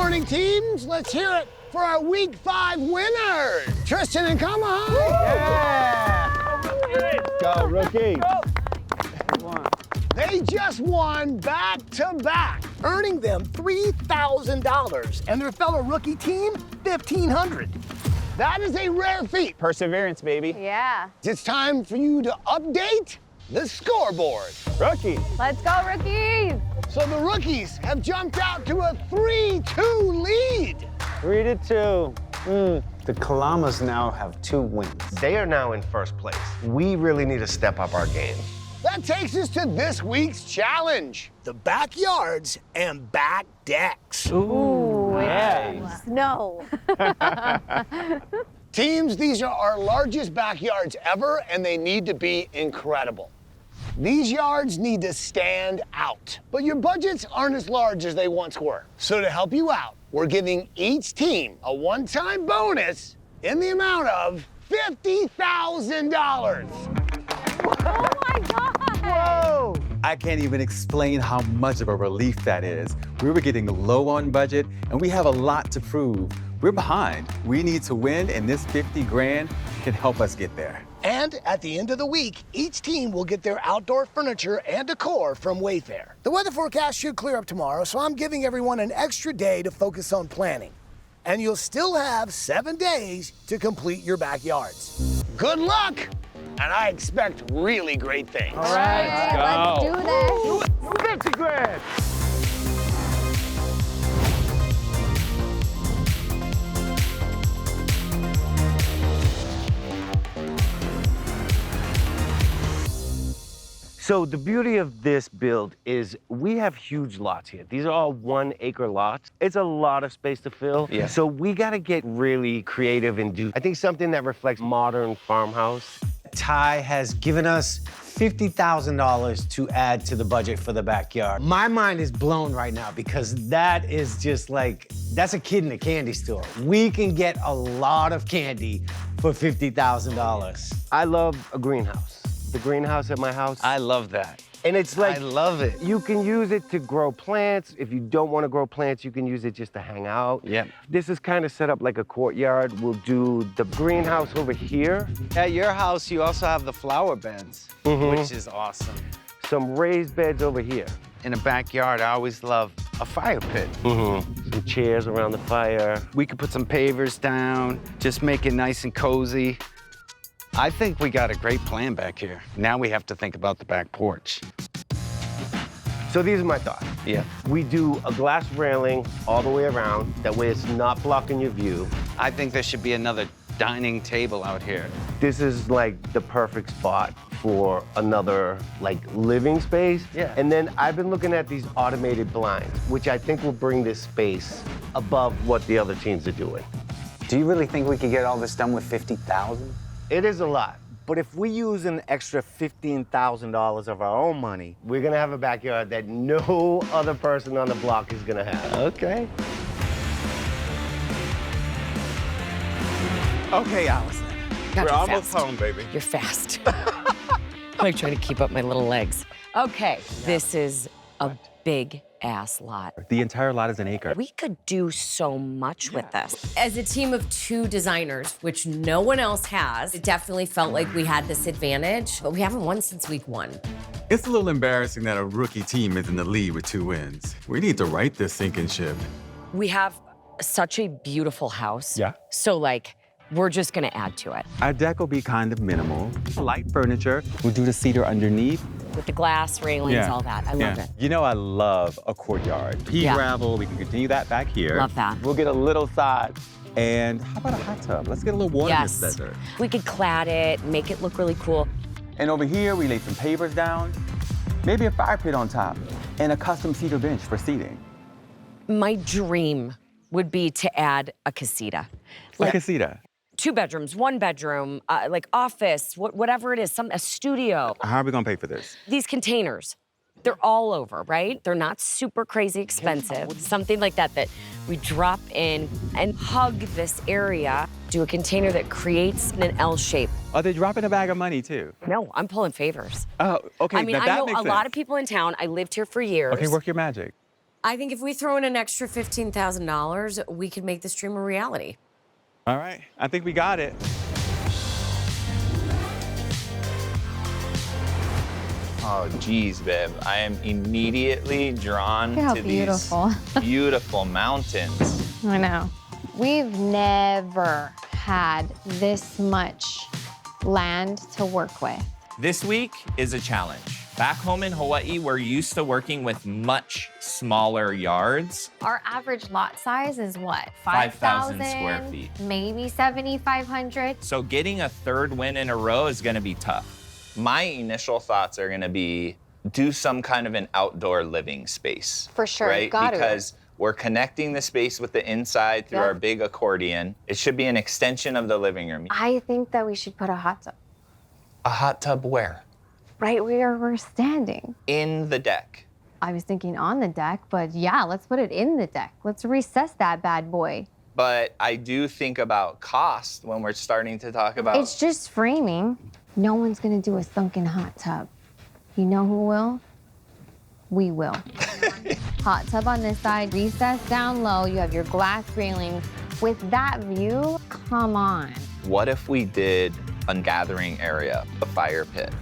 morning, teams. Let's hear it for our Week 5 winners. Tristan and Kamaha. Yeah! Go, rookie. They just won back-to-back, earning them $3,000, and their fellow rookie team, $1,500. That is a rare feat. Perseverance, baby. Yeah. It's time for you to update the scoreboard. Rookie. Let's go, rookies. So the rookies have jumped out to a 3-2 lead. 3-2. The Kalamas now have 2 wins. They are now in first place. We really need to step up our game. That takes us to this week's challenge, the backyards and back decks. Ooh, Nice. no. Teams, these are our largest backyards ever, and they need to be incredible. These yards need to stand out, but your budgets aren't as large as they once were. So to help you out, we're giving each team a one-time bonus in the amount of $50,000. Oh my God. Whoa! I can't even explain how much of a relief that is. We were getting low on budget, and we have a lot to prove. We're behind. We need to win, and this 50 grand can help us get there. And at the end of the week, each team will get their outdoor furniture and decor from Wayfair. The weather forecast should clear up tomorrow, so I'm giving everyone an extra day to focus on planning. And you'll still have 7 days to complete your backyards. Good luck, and I expect really great things. All right, Let's do this. 50 grand. So the beauty of this build is we have huge lots here. These are all 1-acre lots. It's a lot of space to fill. Yeah. So we gotta get really creative and do, I think, something that reflects modern farmhouse. Ty has given us $50,000 to add to the budget for the backyard. My mind is blown right now because that is just like, that's a kid in a candy store. We can get a lot of candy for $50,000. I love a greenhouse. The greenhouse at my house. I love that. And it's like, I love it. you can use it to grow plants. If you don't want to grow plants, you can use it just to hang out. Yep. This is kind of set up like a courtyard. We'll do the greenhouse over here, At your house, you also have the flower beds, which is awesome. some raised beds over here. In a backyard, I always love a fire pit. Some chairs around the fire. We could put some pavers down, just make it nice and cozy. I think we got a great plan back here. Now we have to think about the back porch. So these are my thoughts. Yeah. We do a glass railing all the way around. That way it's not blocking your view. I think there should be another dining table out here. This is like the perfect spot for another like living space. Yeah. And then I've been looking at these automated blinds, which I think will bring this space above what the other teams are doing. Do you really think we could get all this done with $50,000? It is a lot. But if we use an extra $15,000 of our own money, We're gonna have a backyard that no other person on the block is gonna have. Okay. Okay, Allison. Not We're too almost fast. home, baby. You're fast. I'm like trying to keep up my little legs. Okay, this is a big ass lot. The entire lot is an acre. We could do so much with this. As a team of 2 designers, which no one else has, it definitely felt like we had this advantage, but we haven't won since week 1. It's a little embarrassing that a rookie team is in the lead with 2 wins. We need to right this sinking ship. We have such a beautiful house. Yeah. So like, we're just gonna add to it. Our deck will be kind of minimal. Light furniture. We'll do the cedar underneath. With the glass railings, all that. I love it. You know I love a courtyard. Pea Yeah. gravel, we can continue that back here. Love that. We'll get a little side. And how about a hot tub? Let's get a little water in Yes. this desert. We could clad it, make it look really cool. And over here, we laid some pavers down, maybe a fire pit on top, and a custom cedar bench for seating. My dream would be to add a casita. Like a cedar. 2 bedrooms, 1 bedroom, like office, whatever it is, a studio. How are we gonna pay for this? These containers, they're all over, right? They're not super crazy expensive. Something like that we drop in and hug this area. Do a container that creates an L shape. Are they dropping a bag of money too? No, I'm pulling favors. Oh, okay, I mean, now I that know makes a lot sense. of people in town. I lived here for years. Okay, work your magic. I think if we throw in an extra $15,000, we could make this dream a reality. All right, I think we got it. Oh, geez, babe. I am immediately drawn Look how to beautiful. these beautiful mountains. I know. We've never had this much land to work with. This week is a challenge. Back home in Hawaii, we're used to working with much smaller yards. Our average lot size is what? 5,000 square feet. Maybe 7,500. So getting a third win in a row is gonna be tough. My initial thoughts are gonna be do some kind of an outdoor living space. For sure, right? got to. Because we're connecting the space with the inside through Yep. our big accordion. It should be an extension of the living room. I think that we should put a hot tub A hot tub where? right where we're standing. In the deck. I was thinking on the deck, but yeah, let's put it in the deck. Let's recess that bad boy. But I do think about cost when we're starting to talk about. It's just framing. No one's gonna do a sunken hot tub. You know who will? We will. Hot tub on this side, recess down low. You have your glass railings. With that view, come on. What if we did a gathering area, a fire pit?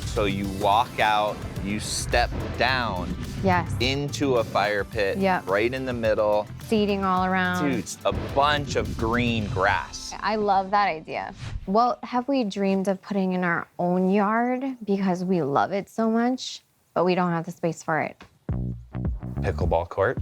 So you walk out, you step down Yes. into a fire pit, Yep. right in the middle. Seating all around. Dude, a bunch of green grass. I love that idea. What have we dreamed of putting in our own yard because we love it so much, but we don't have the space for it? Pickleball court.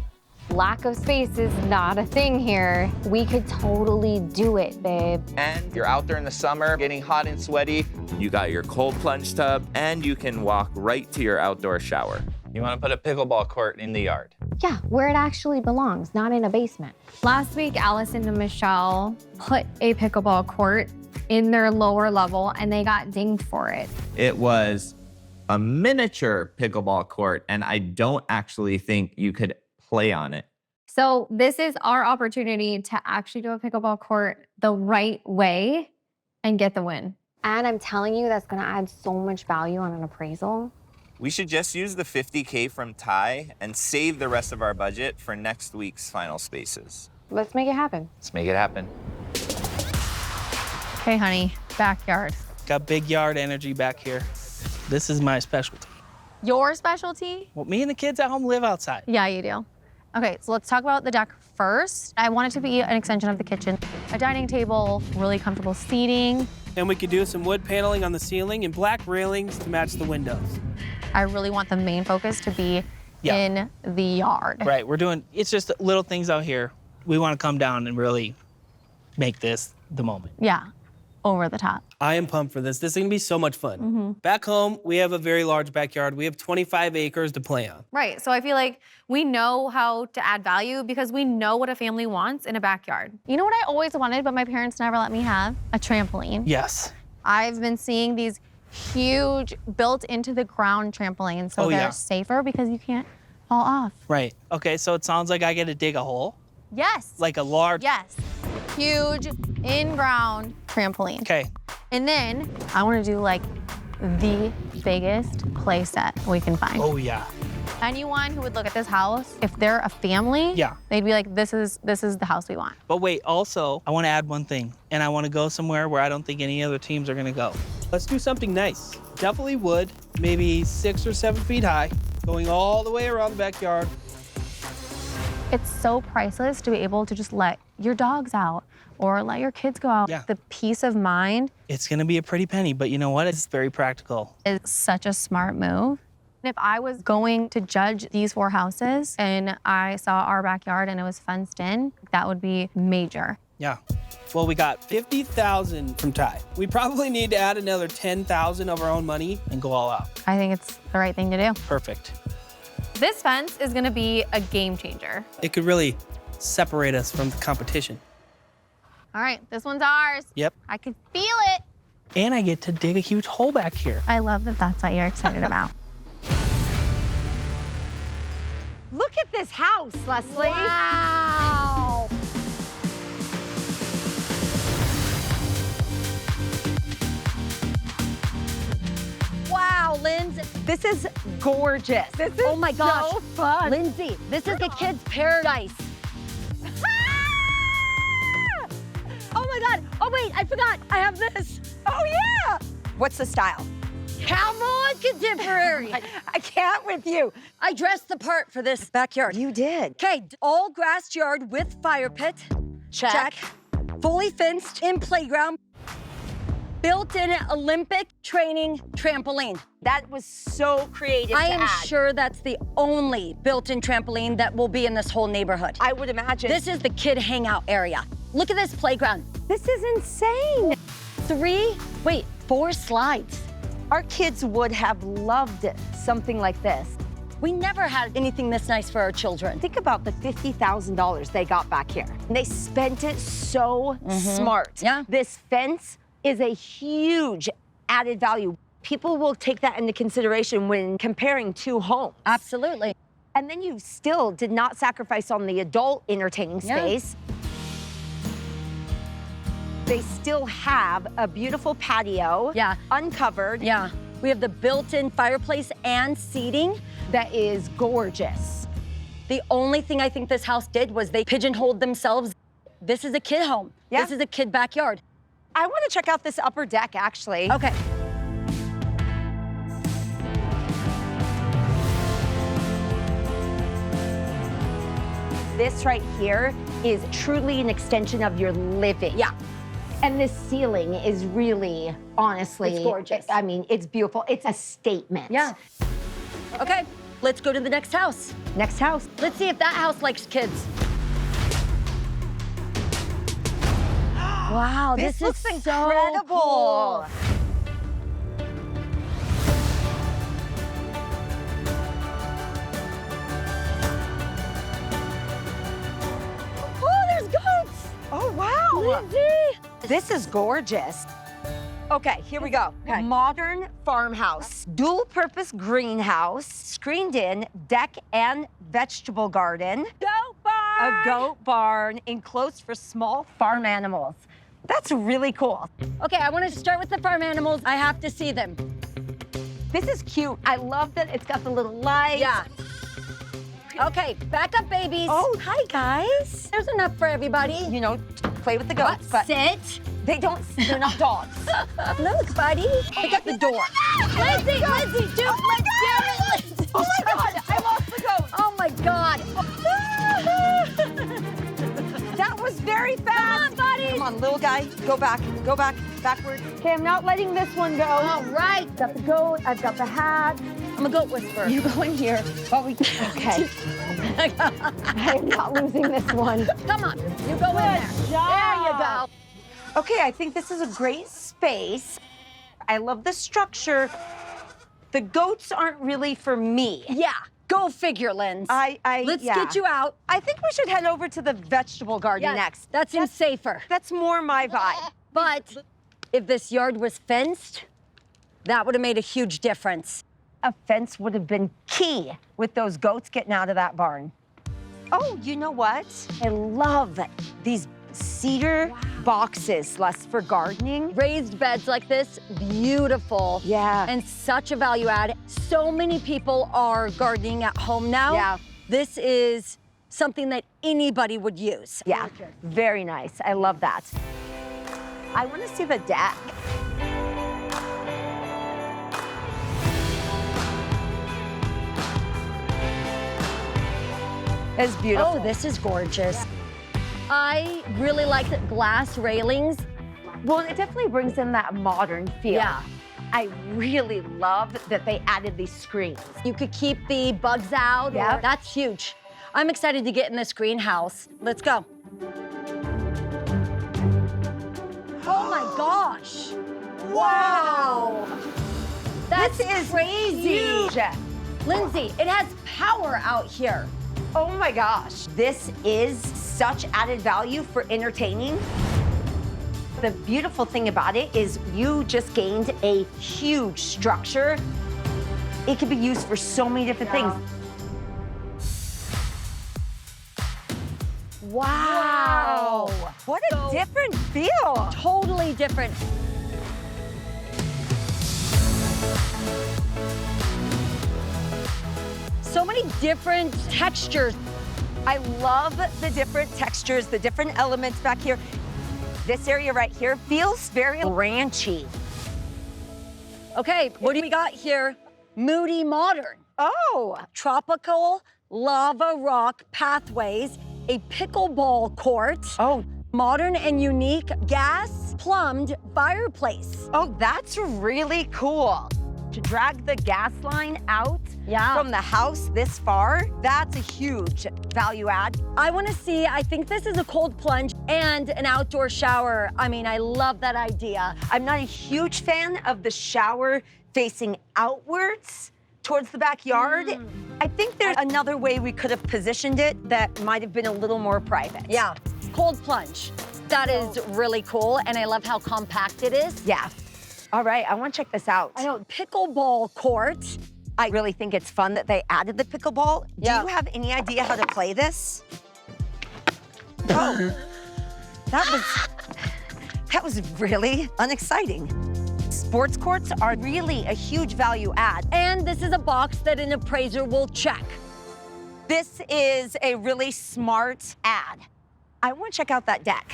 Lack of space is not a thing here. We could totally do it, babe. And you're out there in the summer, getting hot and sweaty. You got your cold plunge tub, and you can walk right to your outdoor shower. You want to put a pickleball court in the yard. Yeah, where it actually belongs, not in a basement. Last week, Allison and Michelle put a pickleball court in their lower level and they got dinged for it. It was a miniature pickleball court, and I don't actually think you could play on it. So this is our opportunity to actually do a pickleball court the right way and get the win. And I'm telling you, that's gonna add so much value on an appraisal. We should just use the $50K from Ty and save the rest of our budget for next week's final spaces. Let's make it happen. Let's make it happen. Okay, honey, backyard. Got big yard energy back here. This is my specialty. Your specialty? Well, me and the kids at home live outside. Yeah, you do. Okay, so let's talk about the deck first. I want it to be an extension of the kitchen. A dining table, really comfortable seating. And we could do some wood paneling on the ceiling and black railings to match the windows. I really want the main focus to be Yeah. in the yard. Right, it's just little things out here. We want to come down and really make this the moment. Yeah, over the top. I am pumped for this. This is gonna be so much fun. Back home, we have a very large backyard. We have 25 acres to play on. Right, so I feel like we know how to add value because we know what a family wants in a backyard. You know what I always wanted, but my parents never let me have? A trampoline. Yes. I've been seeing these huge built into the ground trampolines, so Oh, they're yeah. safer because you can't fall off. Right. Okay, so it sounds like I get to dig a hole, Yes. like a large. Yes. Huge in-ground trampoline. Okay. And then I want to do like the biggest play set we can find. Oh yeah. Anyone who would look at this house, if they're a family, Yeah. they'd be like, this is the house we want. But wait, also, I want to add one thing, and I want to go somewhere where I don't think any other teams are gonna go. Let's do something nice. Definitely wood, maybe 6 or 7 feet high, going all the way around the backyard. It's so priceless to be able to just let your dogs out or let your kids go out. Yeah. The peace of mind It's gonna be a pretty penny, but you know what? It's very practical. is such a smart move. If I was going to judge these 4 houses and I saw our backyard and it was fenced in, that would be major. Yeah. Well, we got 50,000 from Ty. We probably need to add another 10,000 of our own money and go all out. I think it's the right thing to do. Perfect. This fence is gonna be a game changer. It could really separate us from the competition. All right, this one's ours. Yep. I can feel it. And I get to dig a huge hole back here. I love that that's what you're excited about. Look at this house, Leslie. Wow. Wow, Lyndsay. This is gorgeous. This is Oh my gosh. so fun. Lyndsay, this is the kids' paradise. Oh my God. Oh wait, I forgot. I have this. Oh yeah. What's the style? Come on, contemporary. I can't with you. I dressed the part for this backyard. You did. Okay, all grassed yard with fire pit. Check. Fully fenced in playground. Built-in Olympic training trampoline. That was so creative I to am add. sure that's the only built-in trampoline that will be in this whole neighborhood. I would imagine. This is the kid hangout area. Look at this playground. This is insane. 4 slides. Our kids would have loved something like this. We never had anything this nice for our children. Think about the $50,000 they got back here. They spent it so smart. Yeah. This fence is a huge added value. People will take that into consideration when comparing two homes. Absolutely. And then you still did not sacrifice on the adult entertaining space. They still have a beautiful patio. Yeah. Uncovered. Yeah. We have the built-in fireplace and seating. That is gorgeous. The only thing I think this house did was they pigeonholed themselves. This is a kid home. Yeah. This is a kid backyard. I want to check out this upper deck, actually. Okay. This right here is truly an extension of your living. Yeah. And this ceiling is really, honestly, It's gorgeous. I mean, it's beautiful. It's a statement. Yeah. Okay, let's go to the next house. Next house. Let's see if that house likes kids. Wow, this looks is incredible. So cool. Oh, there's goats. Oh, wow. Lyndsay. This is gorgeous. Okay, here we go. Okay. Modern farmhouse, dual-purpose greenhouse, screened-in deck and vegetable garden. Goat barn. A goat barn enclosed for small farm animals. That's really cool. Okay, I want to start with the farm animals. I have to see them. This is cute. I love that it's got the little lights. Yeah. Okay, back up, babies. Oh, hi, guys. There's enough for everybody. You know, play with the goats, but Sit. they're not dogs. Look, buddy. Pick up the door. Lyndsay, Lyndsay, dude, let's do it, Lyndsay. Oh my God, I lost the goat. Oh my God. That was very fast. Come on, buddy. Come on, little guy, go back, backward. Okay, I'm not letting this one go. All right. Got the goat, I've got the hat. I'm a goat whisperer. You go in here. Okay. I'm not losing this one. Come on, you go in there. There you go. Okay, I think this is a great space. I love the structure. The goats aren't really for me. Yeah, go figure, Lynn. Let's yeah. get you out. I think we should head over to the vegetable garden Yeah, next. that seems safer. That's more my vibe. But if this yard was fenced, that would have made a huge difference. A fence would have been key with those goats getting out of that barn. Oh, you know what? I love these cedar boxes, less for gardening. Raised beds like this, beautiful. Yeah. And such a value add. So many people are gardening at home now. Yeah. This is something that anybody would use. Yeah, very nice. I love that. I want to see the deck. It's beautiful. Oh, this is gorgeous. I really like the glass railings. Well, it definitely brings in that modern feel. Yeah. I really love that they added these screens. You could keep the bugs out. Yep. That's huge. I'm excited to get in this greenhouse. Let's go. Oh my gosh. Wow. That's This is crazy. huge. Lyndsay, it has power out here. Oh my gosh. This is such added value for entertaining. The beautiful thing about it is you just gained a huge structure. It could be used for so many different things. Wow. What a different feel. Totally different. many different textures. I love the different textures, the different elements back here. This area right here feels very ranchy. Okay, what do we got here? Moody modern. Oh, tropical lava rock pathways, a pickleball court. Oh, modern and unique gas plumbed fireplace. Oh, that's really cool. To drag the gas line out from the house this far, that's a huge value add. I want to see, I think this is a cold plunge and an outdoor shower. I mean, I love that idea. I'm not a huge fan of the shower facing outwards towards the backyard. I think there's another way we could have positioned it that might have been a little more private. Yeah, cold plunge. That is really cool, and I love how compact it is. Yeah. All right, I want to check this out. I know, pickleball court. I really think it's fun that they added the pickleball. Do you have any idea how to play this? Oh, that was really unexciting. Sports courts are really a huge value add. And this is a box that an appraiser will check. This is a really smart ad. I want to check out that deck.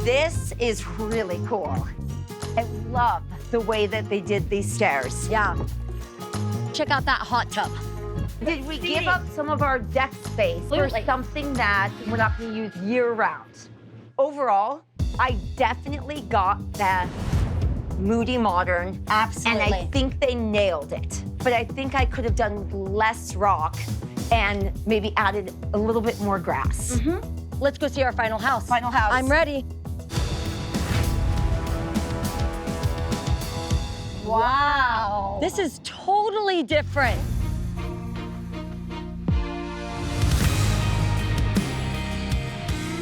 This is really cool. I love the way that they did these stairs. Yeah. Check out that hot tub. Did we give up some of our deck space for something that we're not going to use year-round? Overall, I definitely got the moody modern. Absolutely. And I think they nailed it. But I think I could have done less rock and maybe added a little bit more grass. Let's go see our final house. Final house. I'm ready. Wow. This is totally different.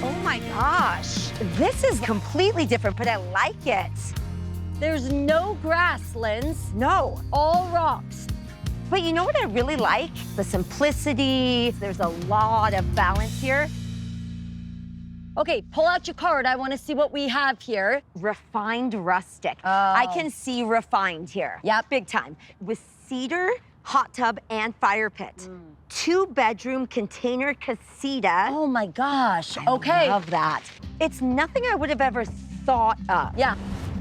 Oh my gosh. This is completely different, but I like it. There's no grass, Lynds. No. All rocks. But you know what I really like? The simplicity. There's a lot of balance here. Okay, pull out your card. I want to see what we have here. Refined rustic. I can see refined here. Yeah, big time. With cedar, hot tub, and fire pit. 2-bedroom container casita. Oh my gosh. Okay. I love that. It's nothing I would have ever thought of. Yeah.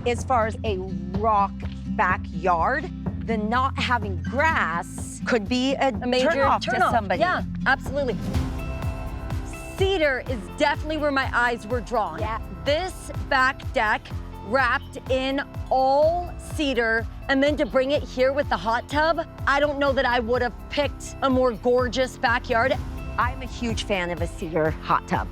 As far as a rock backyard, the not having grass could be a major turn-off to somebody. Yeah, absolutely. Cedar is definitely where my eyes were drawn. Yeah. This back deck wrapped in all cedar, and then to bring it here with the hot tub, I don't know that I would have picked a more gorgeous backyard. I'm a huge fan of a cedar hot tub.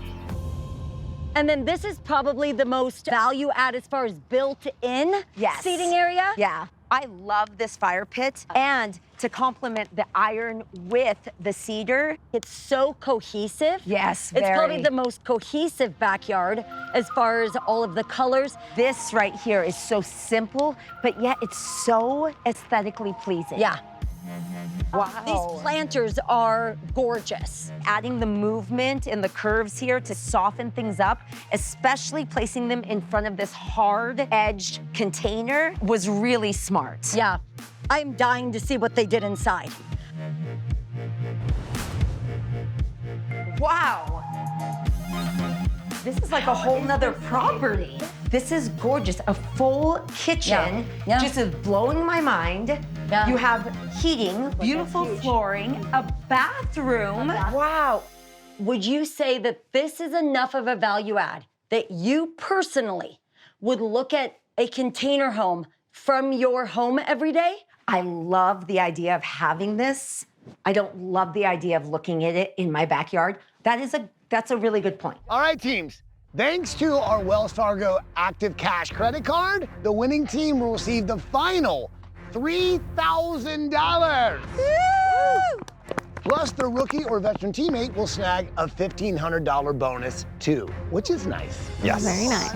And then this is probably the most value add as far as built-in seating area. Yeah. I love this fire pit, and to complement the iron with the cedar, it's so cohesive. Yes, very. It's probably the most cohesive backyard as far as all of the colors. This right here is so simple, but yet it's so aesthetically pleasing. Yeah. Wow. These planters are gorgeous. Adding the movement and the curves here to soften things up, especially placing them in front of this hard-edged container, was really smart. Yeah, I'm dying to see what they did inside. Wow. This is like a whole nother property. This is gorgeous. A full kitchen, just is blowing my mind. Yeah. You have heating, beautiful flooring, a bathroom. Wow. Would you say that this is enough of a value add that you personally would look at a container home from your home every day? I love the idea of having this. I don't love the idea of looking at it in my backyard. That's a really good point. All right, teams. Thanks to our Wells Fargo Active Cash credit card, the winning team will receive the final $3,000. Plus, the rookie or veteran teammate will snag a $1,500 bonus too, which is nice. Yes. Very nice.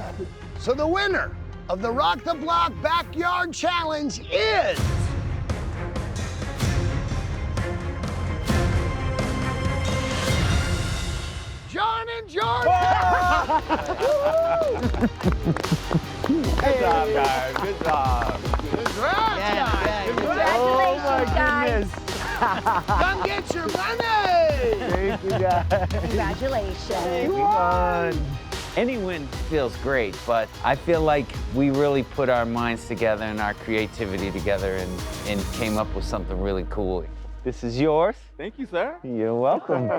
So the winner of the Rock the Block Backyard Challenge is... John and Jordan! Good job, guys. Good job. Congratulations, guys. Come get your money! Thank you, guys. Congratulations. Any win feels great, but I feel like we really put our minds together and our creativity together and came up with something really cool. This is yours. Thank you, sir. You're welcome.